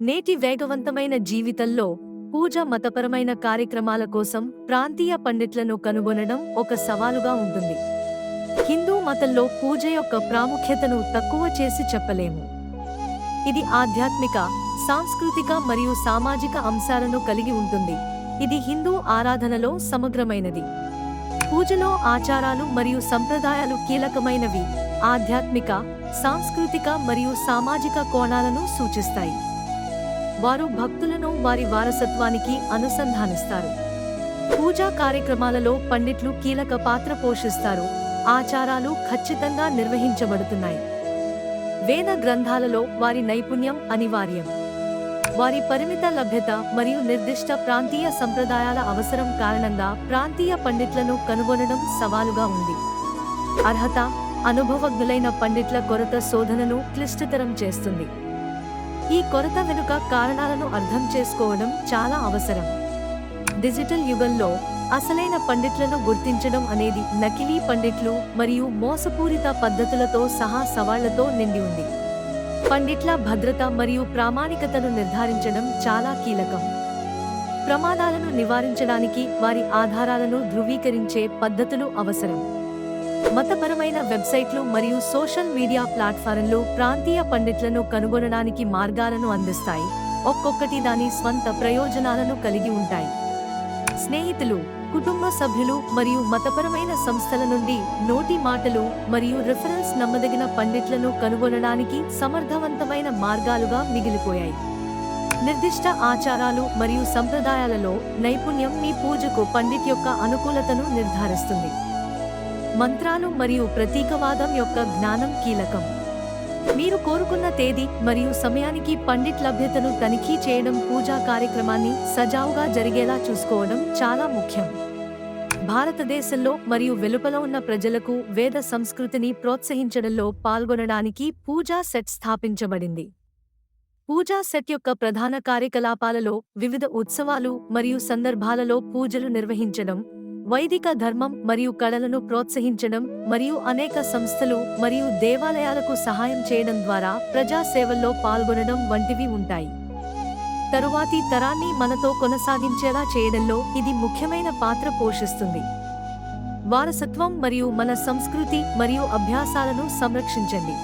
నేటి వేగవంతమైన జీవితంలో పూజ మతపరమైన కార్యక్రమాల కోసం ప్రాంతీయ పండిట్లను కనుగొనడం ఒక సవాలుగా ఉంటుంది. హిందూ మతంలో పూజ యొక్క ప్రాముఖ్యతను తక్కువ చేసి చెప్పలేము. ఇది ఆధ్యాత్మిక, సాంస్కృతిక మరియు సామాజిక అంశాలను కలిగి ఉంటుంది. ఇది హిందూ ఆరాధనలో సమగ్రమైనది. పూజలో ఆచారాలు మరియు సంప్రదాయాలు కీలకమైనవి, ఆధ్యాత్మిక, సాంస్కృతిక మరియు సామాజిక కోణాలను సూచిస్తాయి. వారు భక్తులను వారి వారసత్వానికి అనుసంధానిస్తారు. పూజా కార్యక్రమాలలో పండిట్లు కీలక పాత్ర పోషిస్తారు. ఆచారాలు ఖచ్చితంగా నిర్వహించబడుతున్నాయి. వేద గ్రంథాలలో వారి నైపుణ్యం అనివార్యం. వారి పరిమిత లభ్యత మరియు నిర్దిష్ట ప్రాంతీయ సంప్రదాయాల అవసరం కారణంగా ప్రాంతీయ పండిట్లను కనుగొనడం సవాలుగా ఉంది. అర్హత, అనుభవజ్ఞులైన పండిట్ల కొరత శోధనను క్లిష్టతరం చేస్తుంది. ఈ కొరత వెనుక కారణాలను అర్థం చేసుకోవడం చాలా అవసరం. డిజిటల్ యుగంలో అసలైన పండిట్లను గుర్తించడం అనేది నకిలీ పండిట్లు మరియు మోసపూరిత పద్ధతులతో సహా సవాళ్లతో నిండి ఉంది. పండిట్ల భద్రత మరియు ప్రామాణికతను నిర్ధారించడం చాలా కీలకం. ప్రమాదాలను నివారించడానికి వారి ఆధారాలను ధృవీకరించే పద్ధతులు అవసరం. మతపరమైన వెబ్సైట్లు మరియు సోషల్ మీడియా ప్లాట్ఫారంలు ప్రాంతీయ పండిట్లను కనుగొనడానికి మార్గాలను అందిస్తాయి. ఒక్కొక్కటి దాని స్వంత ప్రయోజనాలను కలిగి ఉంటాయి. స్నేహితులు, కుటుంబ సభ్యులు మరియు మతపరమైన సంస్థల నుండి నోటి మాటలు మరియు రిఫరెన్స్ నమ్మదగిన పండిట్లను కనుగొనడానికి సమర్థవంతమైన మార్గాలుగా మిగిలిపోయాయి. నిర్దిష్ట ఆచారాలు మరియు సంప్రదాయాలలో నైపుణ్యం మీ పూజకు పండిట్ యొక్క అనుకూలతను నిర్ధారిస్తుంది. మంత్రాలు మరియు ప్రతీకవాదం యొక్క జ్ఞానం కీలకం. మీరు కోరుకున్న తేదీ మరియు సమయానికి పండిట్ లభ్యతను తనిఖీ చేయడం, పూజా కార్యక్రమాన్ని సజావుగా జరిగేలా చూసుకోవడం చాలా ముఖ్యం. భారతదేశంలో మరియు వెలుపల ఉన్న ప్రజలకు వేద సంస్కృతిని ప్రోత్సహించడంలో పాల్గొనడానికి పూజా సెట్ స్థాపించబడింది. పూజా సెట్ యొక్క ప్రధాన కార్యకలాపాలలో వివిధ ఉత్సవాలు మరియు సందర్భాలలో పూజలు నిర్వహించడం, వైదిక ధర్మం మరియు కళలను ప్రోత్సహించడం, మరియు అనేక సంస్థలు మరియు దేవాలయాలకు సహాయం చేయడం ద్వారా ప్రజా సేవల్లో పాల్గొనడం వంటివి ఉంటాయి. తరువాతి తరాన్ని మనతో కొనసాగించేలా చేయడంలో ఇది ముఖ్యమైన పాత్ర పోషిస్తుంది. వారసత్వం మరియు మన సంస్కృతి మరియు అభ్యాసాలను సంరక్షించండి.